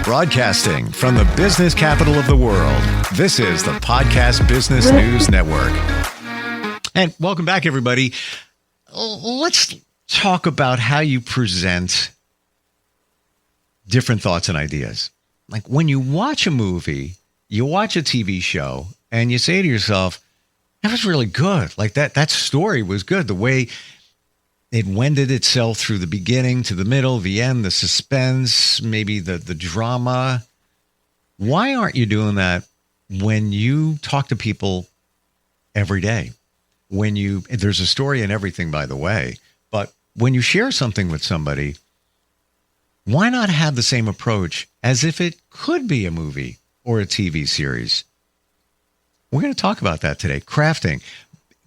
Broadcasting from the business capital of the world, this is the Podcast Business News Network. And welcome back, everybody. Let's talk about how you present different thoughts and ideas. Like when you watch a movie, you watch a TV show, and you say to yourself, that was really good. Like that story was good. The way it wended itself through the beginning to the middle, the end, the suspense, maybe the drama. Why aren't you doing that when you talk to people every day? There's a story in everything, by the way, but when you share something with somebody, why not have the same approach as if it could be a movie or a TV series? We're going to talk about that today. Crafting,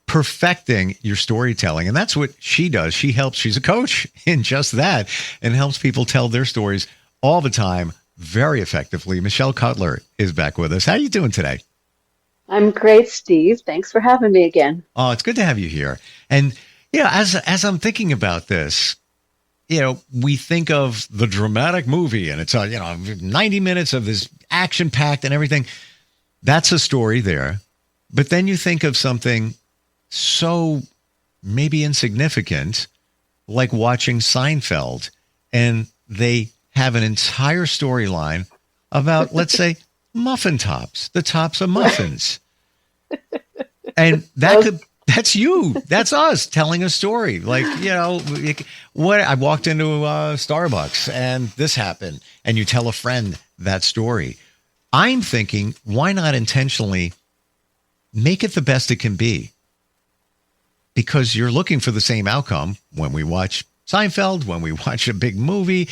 perfecting your storytelling. And that's what she does. She's a coach in just that and helps people tell their stories all the time very effectively. Michelle Cutler is back with us. How are you doing today? I'm great, Steve. Thanks for having me again. Oh, it's good to have you here. And, as I'm thinking about this, we think of the dramatic movie and it's, 90 minutes of this action packed and everything. That's a story there. But then you think of something so maybe insignificant, like watching Seinfeld, and they have an entire storyline about, let's say, muffin tops, the tops of muffins. And that's you. That's us telling a story. Like, what I walked into Starbucks and this happened, and you tell a friend that story. I'm thinking, why not intentionally make it the best it can be? Because you're looking for the same outcome when we watch Seinfeld, when we watch a big movie,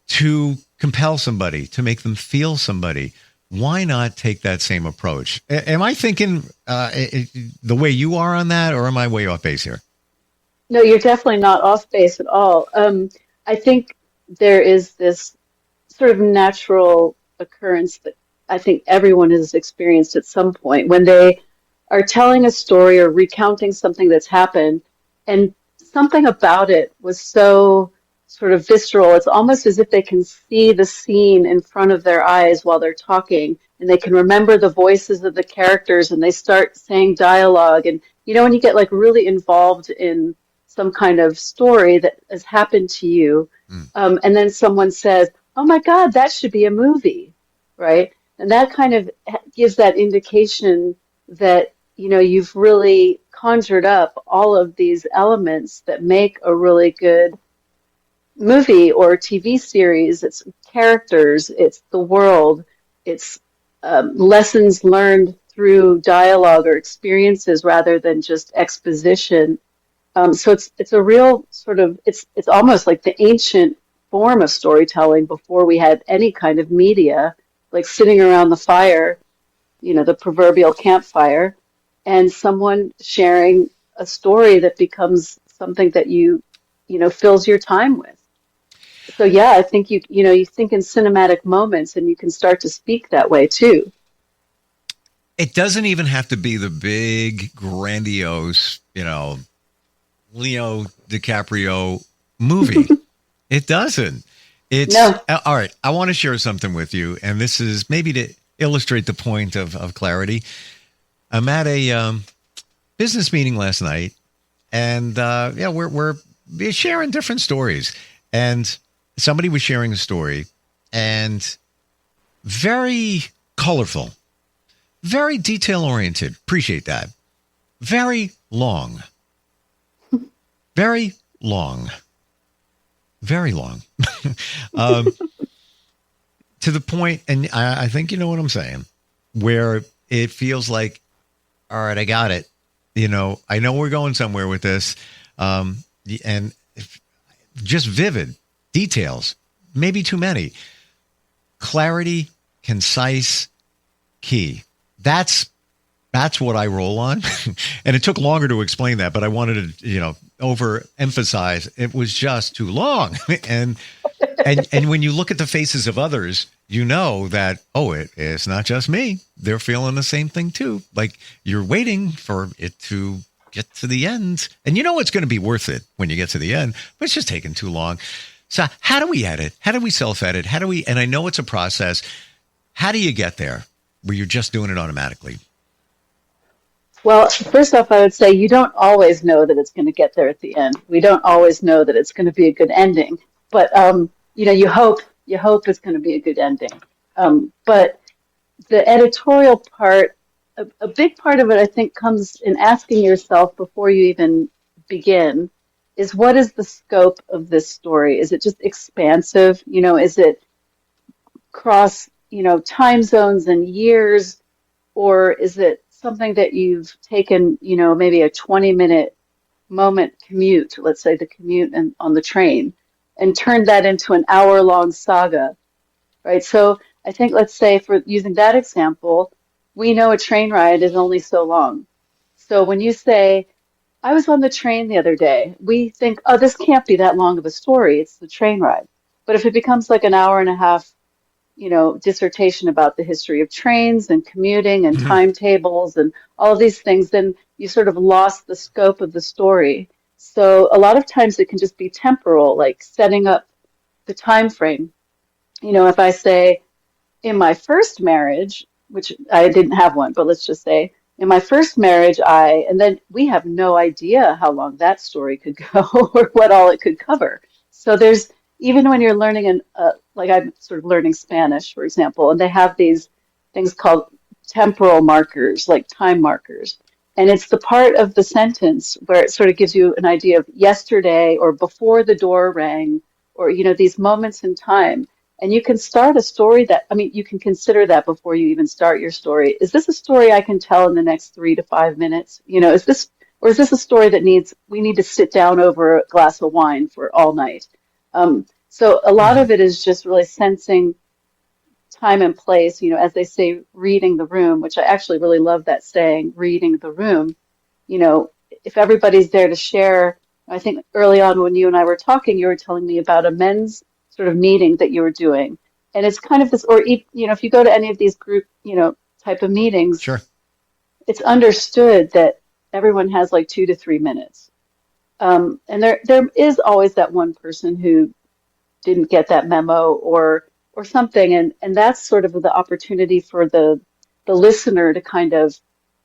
to compel somebody, to make them feel somebody. Why not take that same approach? Am I thinking the way you are on that, or am I way off base here? No, you're definitely not off base at all. I think there is this sort of natural occurrence that I think everyone has experienced at some point when they are telling a story or recounting something that's happened, and something about it was so sort of visceral. It's almost as if they can see the scene in front of their eyes while they're talking, and they can remember the voices of the characters, and they start saying dialogue. And, when you get like really involved in some kind of story that has happened to you, and then someone says, oh my God, that should be a movie, right? And that kind of gives that indication that, you've really conjured up all of these elements that make a really good movie or TV series. It's characters, it's the world, it's lessons learned through dialogue or experiences rather than just exposition. So it's a real sort of, it's almost like the ancient form of storytelling before we had any kind of media, like sitting around the fire, the proverbial campfire, and someone sharing a story that becomes something that you fills your time with. So yeah, I think you think in cinematic moments, and you can start to speak that way too. It doesn't even have to be the big, grandiose, Leo DiCaprio movie. It doesn't. No. All right. I want to share something with you, and this is maybe to illustrate the point of clarity. I'm at a business meeting last night, and we're sharing different stories. And somebody was sharing a story, and very colorful, very detail-oriented. Appreciate that. Very long. Very long. Very long. To the point, and I think you know what I'm saying, where it feels like, all right, I got it. I know we're going somewhere with this. And just vivid details, maybe too many. Clarity, concise, key. That's what I roll on. And it took longer to explain that, but I wanted to, overemphasize it was just too long. and when you look at the faces of others, you know that, it's not just me. They're feeling the same thing too. Like you're waiting for it to get to the end, and it's going to be worth it when you get to the end, but it's just taking too long. So how do we edit? How do we self-edit? And I know it's a process. How do you get there where you're just doing it automatically? Well, first off, I would say you don't always know that it's going to get there at the end. We don't always know that it's going to be a good ending, but you hope it's going to be a good ending. But the editorial part, a big part of it, I think, comes in asking yourself before you even begin, is what is the scope of this story? Is it just expansive? Is it cross, time zones and years? Or is it something that you've taken, maybe a 20-minute moment commute, let's say the commute on the train, and turned that into an hour-long saga, right? So I think, let's say, for using that example, we know a train ride is only so long. So when you say, I was on the train the other day, we think, oh, this can't be that long of a story. It's the train ride. But if it becomes like an hour and a half dissertation about the history of trains and commuting and Mhm. timetables and all of these things, then you sort of lost the scope of the story. So a lot of times it can just be temporal, like setting up the time frame. If I say in my first marriage, which I didn't have one, but let's just say in my first marriage, and then we have no idea how long that story could go or what all it could cover. So even when you're learning like I'm sort of learning Spanish, for example, and they have these things called temporal markers, like time markers. And it's the part of the sentence where it sort of gives you an idea of yesterday or before the door rang, or, these moments in time. And you can start a story you can consider that before you even start your story. Is this a story I can tell in the next 3 to 5 minutes? Is this a story that we need to sit down over a glass of wine for all night? So a lot Mhm. of it is just really sensing time and place, as they say, reading the room, which I actually really love that saying, reading the room. If everybody's there to share, I think early on when you and I were talking, you were telling me about a men's sort of meeting that you were doing. And it's kind of this, or, if you go to any of these group, type of meetings, Sure. it's understood that everyone has like 2 to 3 minutes. And there is always that one person who didn't get that memo or something, and that's sort of the opportunity for the listener to kind of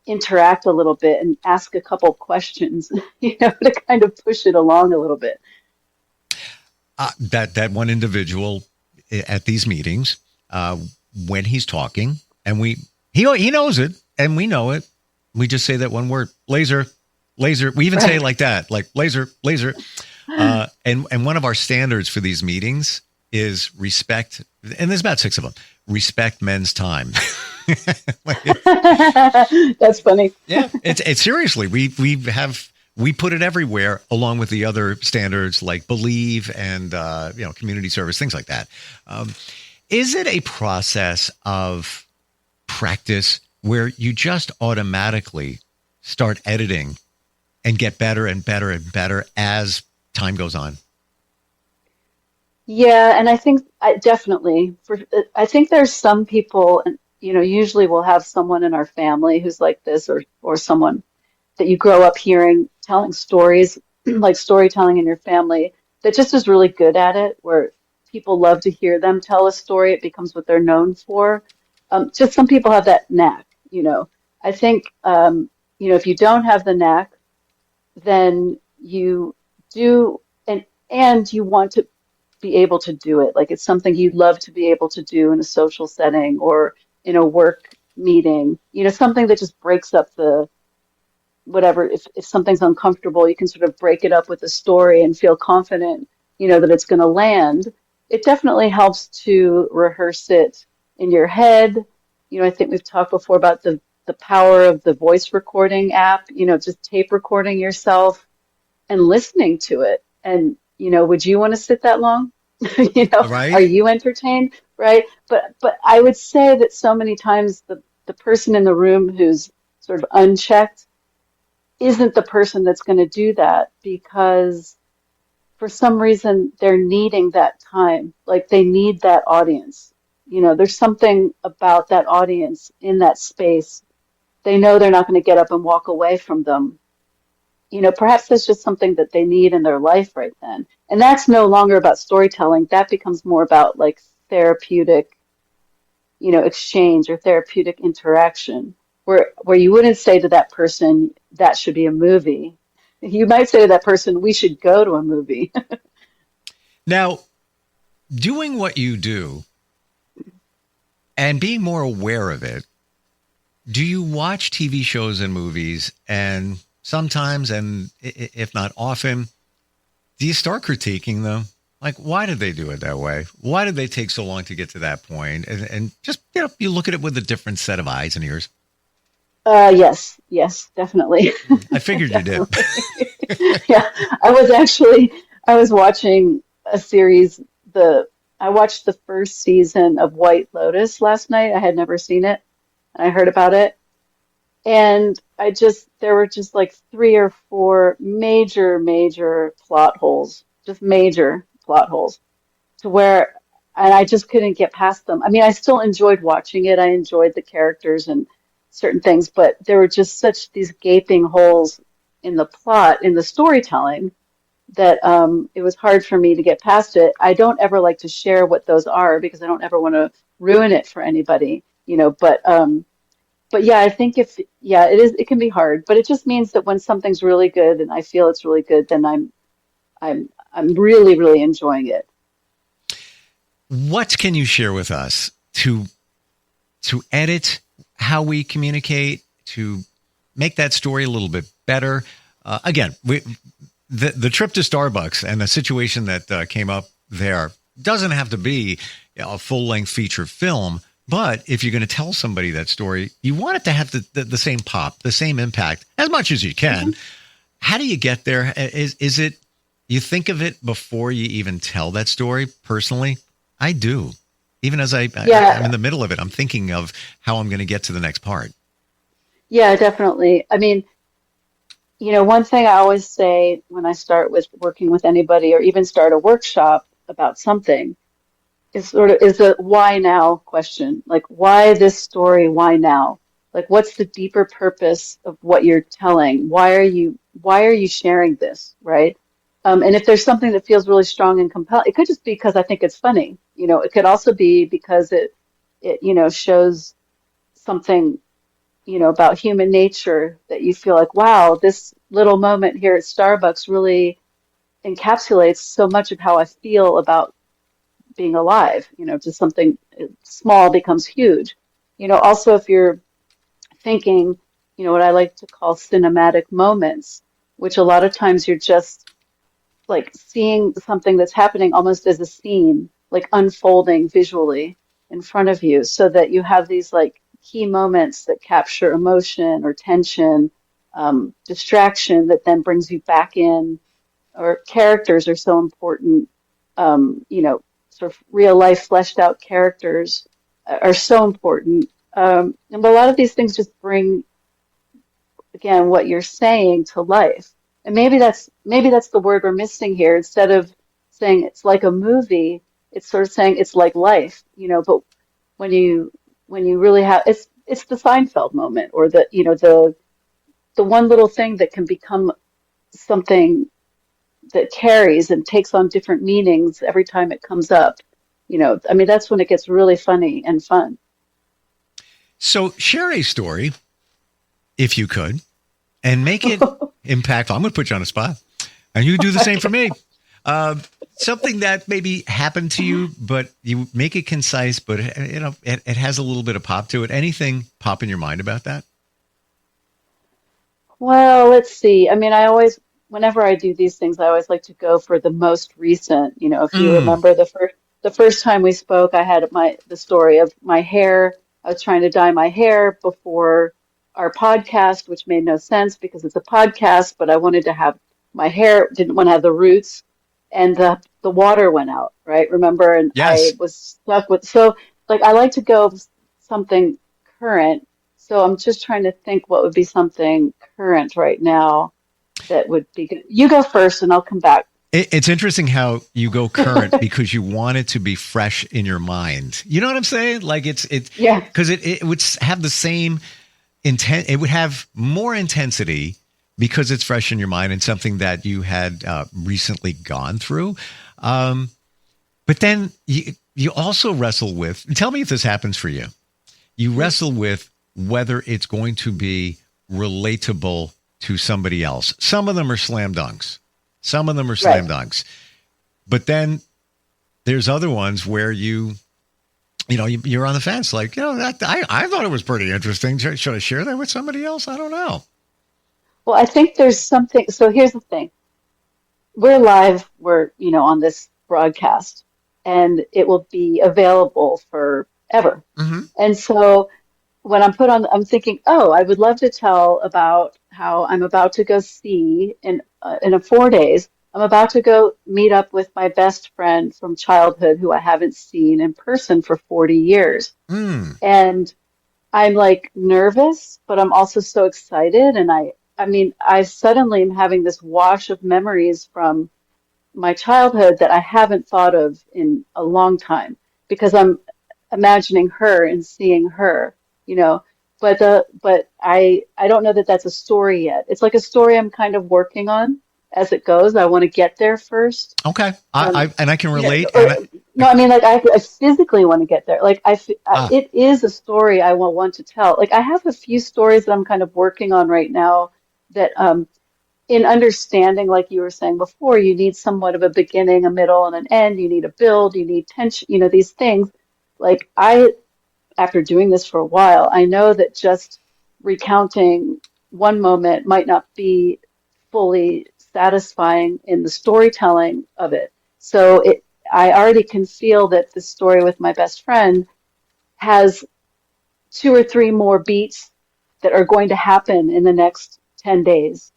interact a little bit and ask a couple questions, to kind of push it along a little bit. That one individual at these meetings, uh, when he's talking, and he knows it, and we know it. We just say that one word, laser, laser. We even say it Right. like that, like laser, laser. And one of our standards for these meetings is respect, and there's about 6 of them. Respect men's time. Like, That's funny. yeah, it's seriously. We put it everywhere, along with the other standards like believe and community service, things like that. Um, is it a process of practice where you just automatically start editing and get better and better and better as time goes on? Yeah, and I think I think there's some people, and usually we'll have someone in our family who's like this, or someone that you grow up hearing telling stories, like storytelling in your family, that just is really good at it, where people love to hear them tell a story. It becomes what they're known for. Just some people have that knack. I think, if you don't have the knack, then you do, and you want to be able to do it. Like it's something you'd love to be able to do in a social setting or in a work meeting, something that just breaks up the whatever. If something's uncomfortable, you can sort of break it up with a story and feel confident, that it's going to land. It definitely helps to rehearse it in your head. I think we've talked before about the power of the voice recording app, just tape recording yourself and listening to it. And, would you want to sit that long? Are Right? you entertained? Right? But I would say that so many times the person in the room who's sort of unchecked isn't the person that's going to do that, because for some reason they're needing that time. Like they need that audience. There's something about that audience in that space. They know they're not going to get up and walk away from them. perhaps that's just something that they need in their life right then. And that's no longer about storytelling. That becomes more about like therapeutic, exchange or therapeutic interaction, where you wouldn't say to that person, that should be a movie. You might say to that person, we should go to a movie. Now, doing what you do and being more aware of it, do you watch TV shows and movies and sometimes, and if not often, do you start critiquing them? Like, why did they do it that way? Why did they take so long to get to that point? And just, you look at it with a different set of eyes and ears. Yes, definitely. I figured you did. Yeah, I was watching a series, I watched the first season of White Lotus last night. I had never seen it, and I heard about it. And there were just like three or four major plot holes, just major plot holes to where, and I just couldn't get past them. I mean, I still enjoyed watching it. I enjoyed the characters and certain things, but there were just such these gaping holes in the plot, in the storytelling, that it was hard for me to get past it. I don't ever like to share what those are because I don't ever want to ruin it for anybody, but yeah, I think it can be hard, but it just means that when something's really good and I feel it's really good, then I'm really, really enjoying it. What can you share with us to edit how we communicate, to make that story a little bit better? Again, the trip to Starbucks and the situation that came up there doesn't have to be a full-length feature film, but if you're going to tell somebody that story, you want it to have the same pop, the same impact as much as you can. Mm-hmm. How do you get there? Is it you think of it before you even tell that story? Personally, I do. Even as I'm in the middle of it, I'm thinking of how I'm going to get to the next part. Yeah, definitely. I mean, one thing I always say when I start with working with anybody or even start a workshop about something is the why now question. Like, why this story? Why now? Like, what's the deeper purpose of what you're telling? Why are you sharing this, right? And if there's something that feels really strong and compelling, it could just be because I think it's funny. It could also be because it shows something, about human nature that you feel like, wow, this little moment here at Starbucks really encapsulates so much of how I feel about being alive. Just something small becomes huge. Also if you're thinking, what I like to call cinematic moments, which a lot of times you're just like seeing something that's happening almost as a scene, like unfolding visually in front of you, so that you have these like key moments that capture emotion or tension, distraction that then brings you back in, or characters are so important, sort of real life fleshed out characters are so important. And a lot of these things just bring, again, what you're saying to life. And maybe that's the word we're missing here. Instead of saying it's like a movie, it's sort of saying it's like life, but when you really have, it's the Seinfeld moment, or the one little thing that can become something that carries and takes on different meanings every time it comes up. I mean, that's when it gets really funny and fun. So share a story, if you could, and make it impactful. I'm going to put you on the spot, and you do the same for me. Something that maybe happened to you, but you make it concise, but it has a little bit of pop to it. Anything pop in your mind about that? Well, let's see. I mean, whenever I do these things, I always like to go for the most recent. If you remember the first time we spoke, I had the story of my hair. I was trying to dye my hair before our podcast, which made no sense because it's a podcast, but I wanted to have my hair, didn't want to have the roots, and the water went out, right? Remember? And Yes. I was stuck with, so like I like to go something current. So I'm just trying to think what would be something current right now that would be good. You go first and I'll come back. It's interesting how you go current because you want it to be fresh in your mind. You know what I'm saying? Like because it would have the same intent. It would have more intensity because it's fresh in your mind and something that you had recently gone through. But then you also wrestle with, tell me if this happens for you. You wrestle with whether it's going to be relatable to somebody else. Some of them are slam dunks. But then there's other ones where you're on the fence. Like, I thought it was pretty interesting. Should I share that with somebody else? I don't know. Well, I think there's something. So here's the thing. We're live. We're, on this broadcast, and it will be available forever. Mm-hmm. And so when I'm thinking, I would love to tell about how I'm about to go see in 4 days. I'm about to go meet up with my best friend from childhood who I haven't seen in person for 40 years. Mm. And I'm like nervous, but I'm also so excited. And I suddenly am having this wash of memories from my childhood that I haven't thought of in a long time because I'm imagining her and seeing her, but I don't know that that's a story yet. It's like a story I'm kind of working on as it goes. I want to get there first. Okay. I can relate. No, I mean, like I physically want to get there. Like it is a story I will want to tell. Like I have a few stories that I'm kind of working on right now that, in understanding, like you were saying before, you need somewhat of a beginning, a middle, and an end. You need a build, you need tension, these things. Like after doing this for a while, I know that just recounting one moment might not be fully satisfying in the storytelling of it. So I already can feel that the story with my best friend has 2 or 3 more beats that are going to happen in the next 10 days.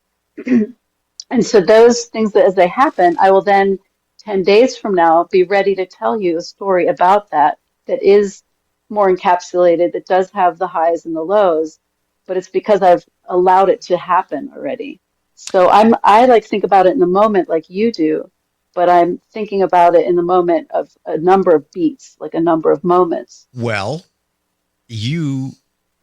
And so those things that as they happen, I will then 10 days from now be ready to tell you a story about that is more encapsulated, that does have the highs and the lows, but it's because I've allowed it to happen already. So I like think about it in the moment like you do, but I'm thinking about it in the moment of a number of beats, like a number of moments. Well, you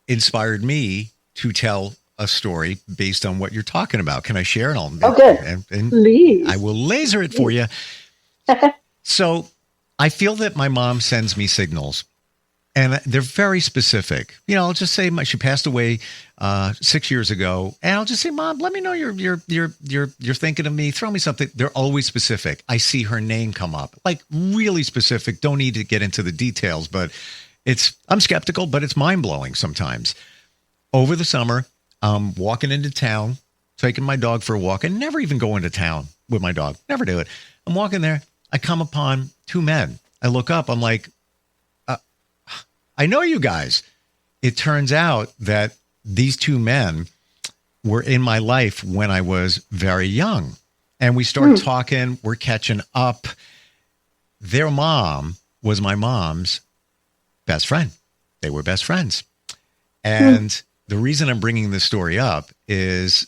inspired me to tell a story based on what you're talking about. Can I share it? Good. And please. I will laser it for you. So I feel that my mom sends me signals, and they're very specific. I'll just say she passed away 6 years ago, and I'll just say, Mom, let me know you're thinking of me. Throw me something. They're always specific. I see her name come up, like really specific. Don't need to get into the details, but I'm skeptical, but it's mind blowing sometimes. Over the summer, I'm walking into town, taking my dog for a walk, and never even go into town with my dog. Never do it. I'm walking there. I come upon 2 men. I look up. I'm like, I know you guys. It turns out that these 2 men were in my life when I was very young. And we start talking. We're catching up. Their mom was my mom's best friend. They were best friends. And the reason I'm bringing this story up is,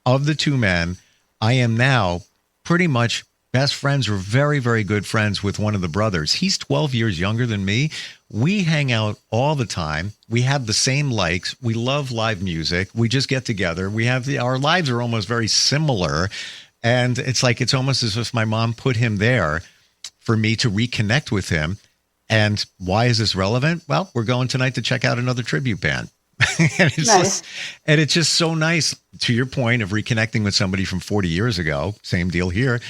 of the 2 men, I am now pretty much best friends, or very, very good friends with one of the brothers. He's 12 years younger than me. We hang out all the time. We have the same likes. We love live music. We just get together. Our lives are almost very similar. And it's almost as if my mom put him there for me to reconnect with him. And why is this relevant? Well, we're going tonight to check out another tribute band. And it's just so nice, to your point of reconnecting with somebody from 40 years ago. Same deal here.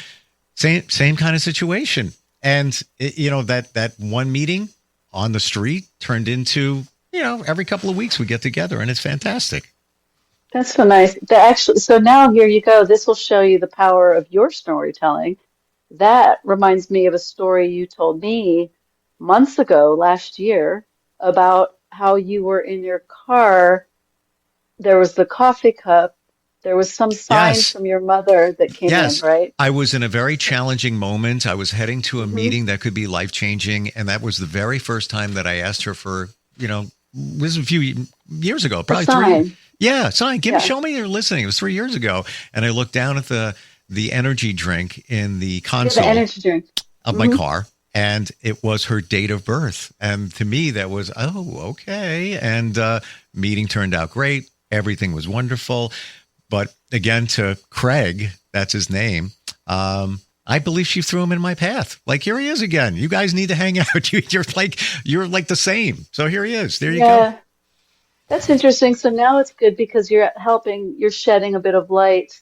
Same kind of situation. And that one meeting on the street turned into, every couple of weeks we get together, and it's fantastic. That's so nice. So now here you go. This will show you the power of your storytelling. That reminds me of a story you told me months ago, last year, about how you were in your car. There was the coffee cup. There was some sign from your mother that came in, right? I was in a very challenging moment. I was heading to a meeting that could be life-changing, and that was the very first time that I asked her for, this was a few years ago, probably sign. 3. Yeah, sign. Show me you're listening. It was 3 years ago, and I looked down at the energy drink in the console of my car, and it was her date of birth. And to me, that was, okay. And meeting turned out great. Everything was wonderful. But again, to Craig, that's his name. I believe she threw him in my path. Like, here he is again. You guys need to hang out. You're like the same. So here he is. There you go. Yeah, that's interesting. So now it's good because you're shedding a bit of light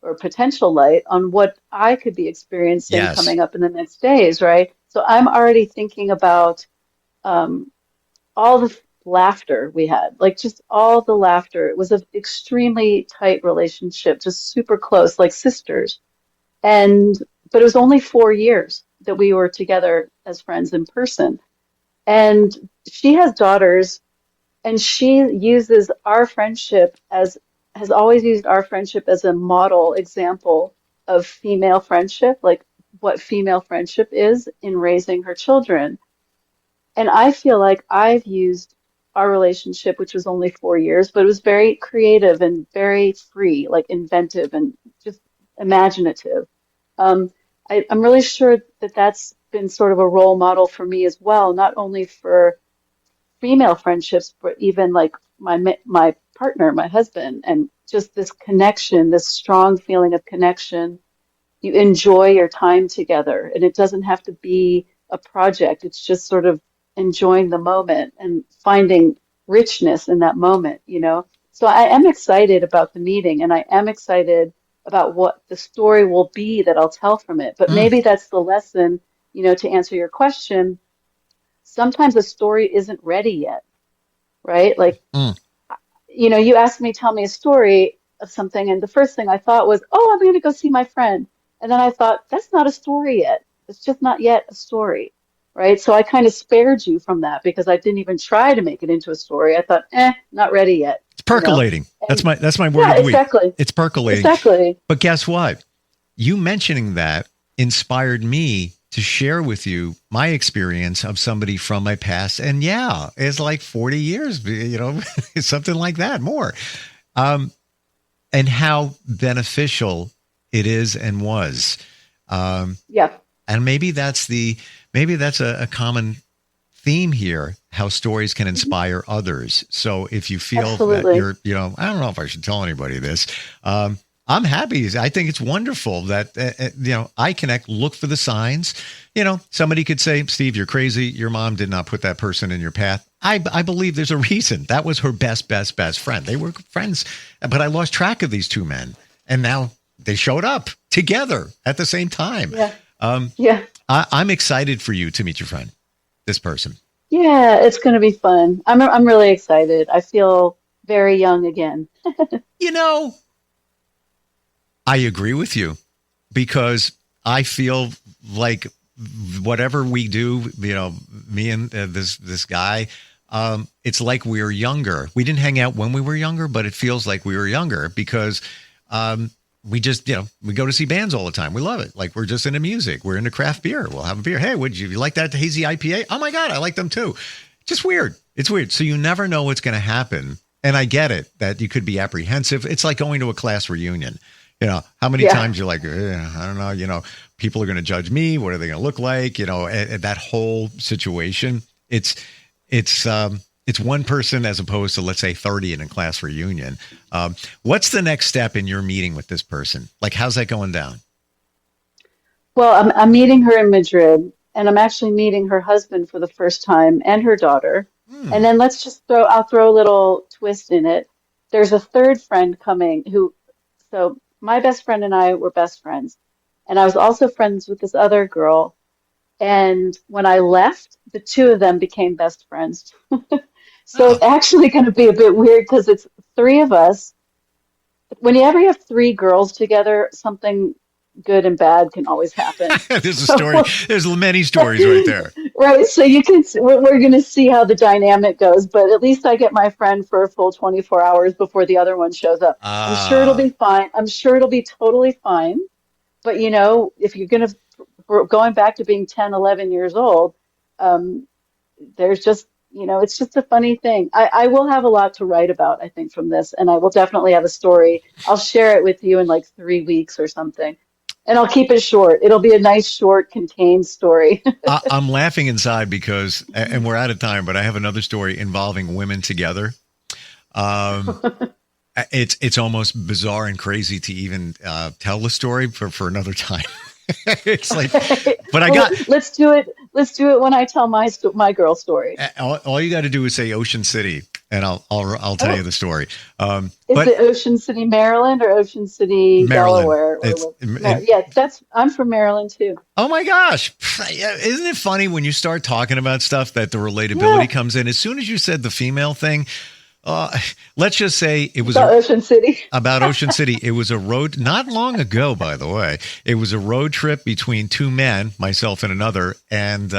or potential light on what I could be experiencing Yes. coming up in the next days, right? So I'm already thinking about um, all the laughter we had, like just all the laughter. It was an extremely tight relationship, just super close, like sisters. And but it was only 4 years that we were together as friends in person. And she has daughters, and she uses our friendship as has always used our friendship as a model example of female friendship, like what female friendship is in raising her children. And I feel like I've used our relationship, which was only 4 years, but it was very creative and very free, like inventive and just imaginative. Um, I'm really sure that that's been sort of a role model for me as well, not only for female friendships, but even like my partner, my husband, and just this connection, this strong feeling of connection. You enjoy your time together, and it doesn't have to be a project. It's just sort of enjoying the moment and finding richness in that moment, you know? So I am excited about the meeting, and I am excited about what the story will be that I'll tell from it. But Mm, maybe that's the lesson, to answer your question. Sometimes a story isn't ready yet, right? Like, mm. you asked me, tell me a story of something, and the first thing I thought was, oh, I'm going to go see my friend. And then I thought, that's not a story yet. It's just not yet a story, right? So I kind of spared you from that because I didn't even try to make it into a story. I thought, not ready yet, It's percolating. And That's my word yeah, of the week. exactly. It's percolating. Exactly. But guess what? You mentioning that inspired me to share with you my experience of somebody from my past. And yeah, it's like 40 years, something like that, more. Um, and how beneficial it is and was. Yeah, And maybe that's a common theme here, how stories can inspire others. So if you feel that absolutely. you're, I don't know if I should tell anybody this. I'm happy. I think it's wonderful that, I connect, look for the signs. Somebody could say, Steve, you're crazy. Your mom did not put that person in your path. I believe there's a reason. That was her best friend. They were friends, but I lost track of these two men. And now they showed up together at the same time. Yeah. Um, Yeah. I'm excited for you to meet your friend, this person. Yeah, it's going to be fun. I'm really excited. I feel very young again. You know, I agree with you because I feel like whatever we do, me and this guy, it's like we were younger. We didn't hang out when we were younger, but it feels like we were younger because we just, we go to see bands all the time. We love it. Like we're just into music. We're into craft beer. We'll have a beer. Hey, would you like that hazy IPA? Oh my God, I like them too. Just weird. It's weird. So you never know what's going to happen. And I get it that you could be apprehensive. It's like going to a class reunion. How many Yeah. times you're like, I don't know, people are going to judge me. What are they going to look like? That whole situation. It's one person as opposed to, let's say, 30 in a class reunion. What's the next step in your meeting with this person? Like, how's that going down? Well, I'm meeting her in Madrid, and I'm actually meeting her husband for the first time and her daughter. Hmm. And then I'll throw a little twist in it. There's a third friend coming so my best friend and I were best friends. And I was also friends with this other girl. And when I left, the two of them became best friends. So Oh, it's actually going to be a bit weird because it's three of us. Whenever you have three girls together, something good and bad can always happen. there's a story. So, There's many stories right there. right. So we're going to see how the dynamic goes, but at least I get my friend for a full 24 hours before the other one shows up. I'm sure it'll Ah, be fine. I'm sure it'll be totally fine. But if you're going to, going back to being 10, 11 years old, um, there's just, it's just a funny thing. I will have a lot to write about, I think, from this, and I will definitely have a story. I'll share it with you in like 3 weeks or something. And I'll keep it short. It'll be a nice, short, contained story. I'm laughing inside because, and we're out of time, but I have another story involving women together. Um, It's almost bizarre and crazy to even tell the story for another time. It's like, but I Well, got let's do it. Let's do it when I tell my girl story. all you got to do is say Ocean City, and I'll tell Oh, you the story. is But it Ocean City, Maryland, or Ocean City, Maryland, Delaware? it's Yeah, I'm from Maryland too. oh my gosh, isn't it funny when you start talking about stuff that the Yeah, relatability comes in? As soon as you said the female thing, let's just say it was about Ocean City. about Ocean City. It was a road, not long ago, by the way. It was a road trip between two men, myself and another, and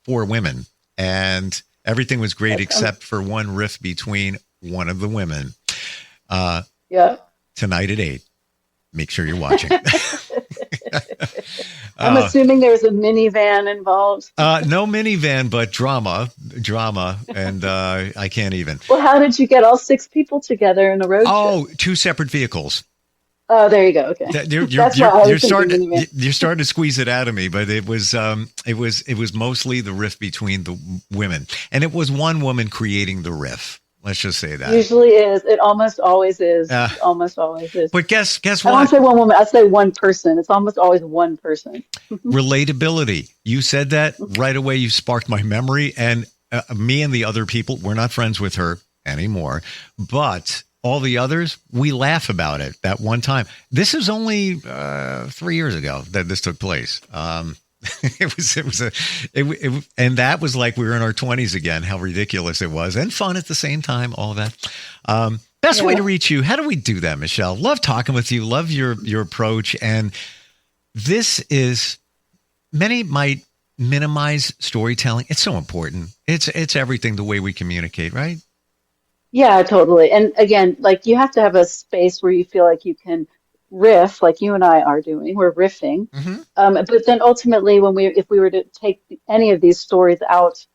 four women. And everything was great That sounds, except for one riff between one of the women. Uh, yeah. Tonight at 8. Make sure you're watching. I'm uh, assuming there's a minivan involved. no minivan, but drama, and I can't even. Well, how did you get all six people together in a road trip? Oh, two separate vehicles. Oh, there you go. Okay, that's why I was thinking minivan. You're starting to squeeze it out of me, but it was mostly the riff between the women, and it was one woman creating the riff. Let's just say that. Usually is. It almost always is. Uh, It almost always is. but guess I don't what? say one woman. I say one person. It's almost always one person. Relatability. You said that right away. You sparked my memory, and me and the other people, we're not friends with her anymore, but all the others, we laugh about it that one time. This is only 3 years ago that this took place. And that was like we were in our 20s again, how ridiculous it was and fun at the same time, all of that. Best way Yeah. to reach you. How do we do that, Michelle? Love talking with you. Love your approach. And this is, many might minimize storytelling. It's so important. It's everything, the way we communicate, right? Yeah, totally. And again, like you have to have a space where you feel like you can riff, like you and I are doing. We're riffing. Mm-hmm. But then ultimately, if we were to take any of these stories out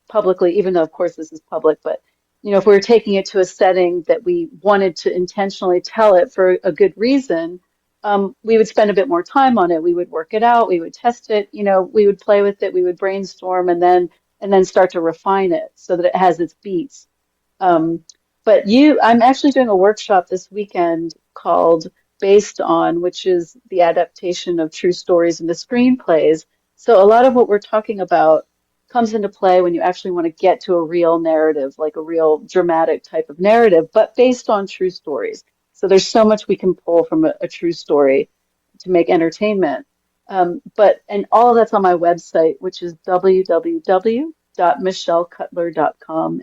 publicly, even though of course this is public, but if we were taking it to a setting that we wanted to intentionally tell it for a good reason, we would spend a bit more time on it. We would work it out. We would test it. We would play with it. We would brainstorm, and then start to refine it so that it has its beats. Um, but I'm actually doing a workshop this weekend called Based On, which is the adaptation of true stories into screenplays. So a lot of what we're talking about comes into play when you actually want to get to a real narrative, like a real dramatic type of narrative, but based on true stories. So there's so much we can pull from a true story to make entertainment. And all of that's on my website, which is www.michellecutler.com,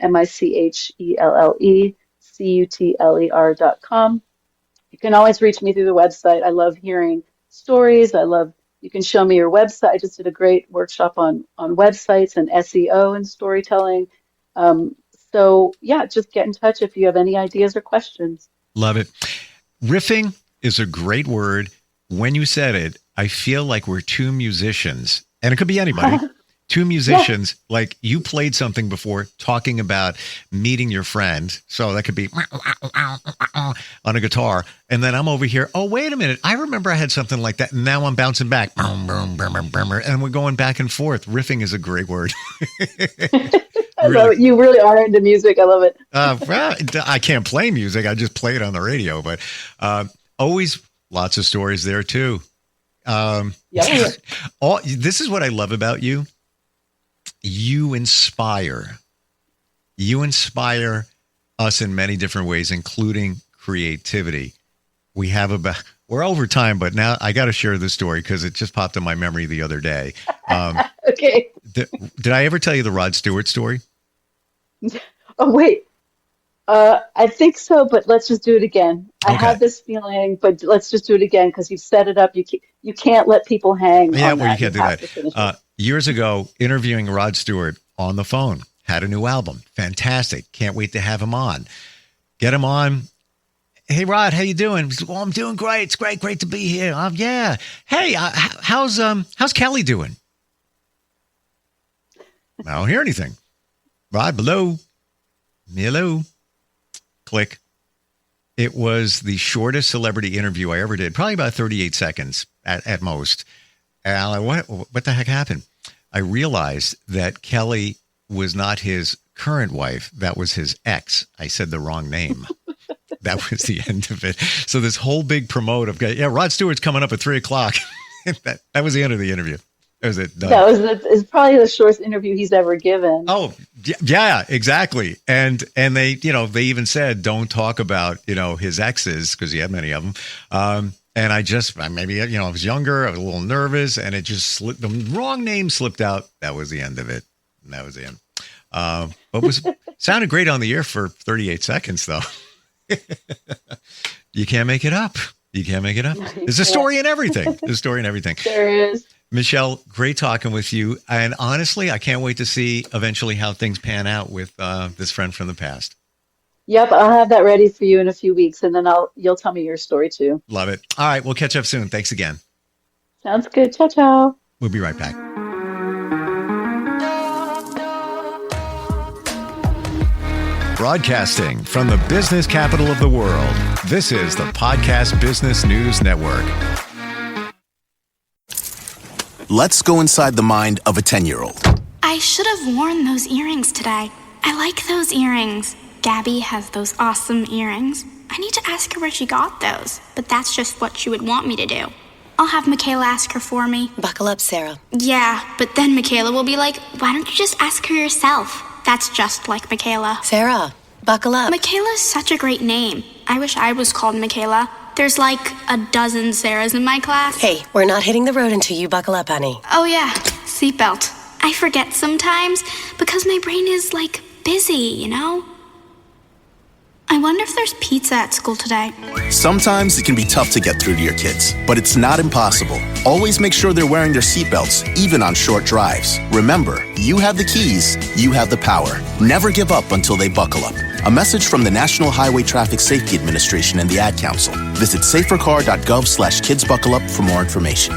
MICHELLECUTLER.com. You can always reach me through the website. I love hearing stories. You can show me your website. I just did a great workshop on websites and SEO and storytelling. Um, so yeah, just get in touch if you have any ideas or questions. Love it. Riffing is a great word. When you said it, I feel like we're two musicians, and it could be anybody. Two Yeah, musicians, like you played something before talking about meeting your friend. So that could be on a guitar. And then I'm over here. Oh, wait a minute. I remember I had something like that. And now I'm bouncing back. And we're going back and forth. Riffing is a great word. I love Really. it. You really are into music. I love it. Well, I can't play music. I just play it on the radio. But always lots of stories there, too. Um, Yeah. this is what I love about you. You inspire us in many different ways, including creativity. We're over time, but now I got to share this story because it just popped in my memory the other day. Um, Okay. did I ever tell you the Rod Stewart story? Oh, wait. I think so, but let's just do it again. I Okay. have this feeling, but let's just do it again because you've set it up. You can't let people hang Yeah, on well, you that. You can't do have that. to finish it. Years ago, interviewing Rod Stewart on the phone, had a new album. Fantastic. Can't wait to have him on. Get him on. Hey, Rod, how you doing? He said, well, I'm doing great. It's great to be here. Yeah. Hey, how's Kelly doing? I don't hear anything. Rod, hello. Hello. Click. It was the shortest celebrity interview I ever did, probably about 38 seconds at most. And I'm like, what the heck happened? I realized that Kelly was not his current wife. That was his ex. I said the wrong name. That was the end of it. So this whole big promote of, Rod Stewart's coming up at 3:00. that was the end of the interview. That was it. Done. It's probably the shortest interview he's ever given. Oh, yeah, exactly. And they, they even said, don't talk about, his exes, because he had many of them. And I was younger, I was a little nervous, and it just slipped. The wrong name slipped out. That was the end of it. And that was the end. But sounded great on the air for 38 seconds, though. You can't make it up. You can't make it up. There's a story in everything. There is. Michelle, great talking with you. And honestly, I can't wait to see eventually how things pan out with this friend from the past. Yep, I'll have that ready for you in a few weeks, and then you'll tell me your story too. Love it. All right, we'll catch up soon. Thanks again. Sounds good. Ciao, ciao. We'll be right back. Broadcasting from the business capital of the world, this is the Podcast Business News Network. Let's go inside the mind of a 10-year-old. I should have worn those earrings today. I like those earrings. Gabby has those awesome earrings. I need to ask her where she got those, but that's just what she would want me to do. I'll have Michaela ask her for me. Buckle up, Sarah. Yeah, but then Michaela will be like, why don't you just ask her yourself? That's just like Michaela. Sarah, buckle up. Michaela's such a great name. I wish I was called Michaela. There's like a dozen Sarahs in my class. Hey, we're not hitting the road until you buckle up, honey. Oh yeah, seatbelt. I forget sometimes because my brain is like busy, I wonder if there's pizza at school today. Sometimes it can be tough to get through to your kids, but it's not impossible. Always make sure they're wearing their seatbelts, even on short drives. Remember, you have the keys, you have the power. Never give up until they buckle up. A message from the National Highway Traffic Safety Administration and the Ad Council. Visit safercar.gov/kidsbuckleup for more information.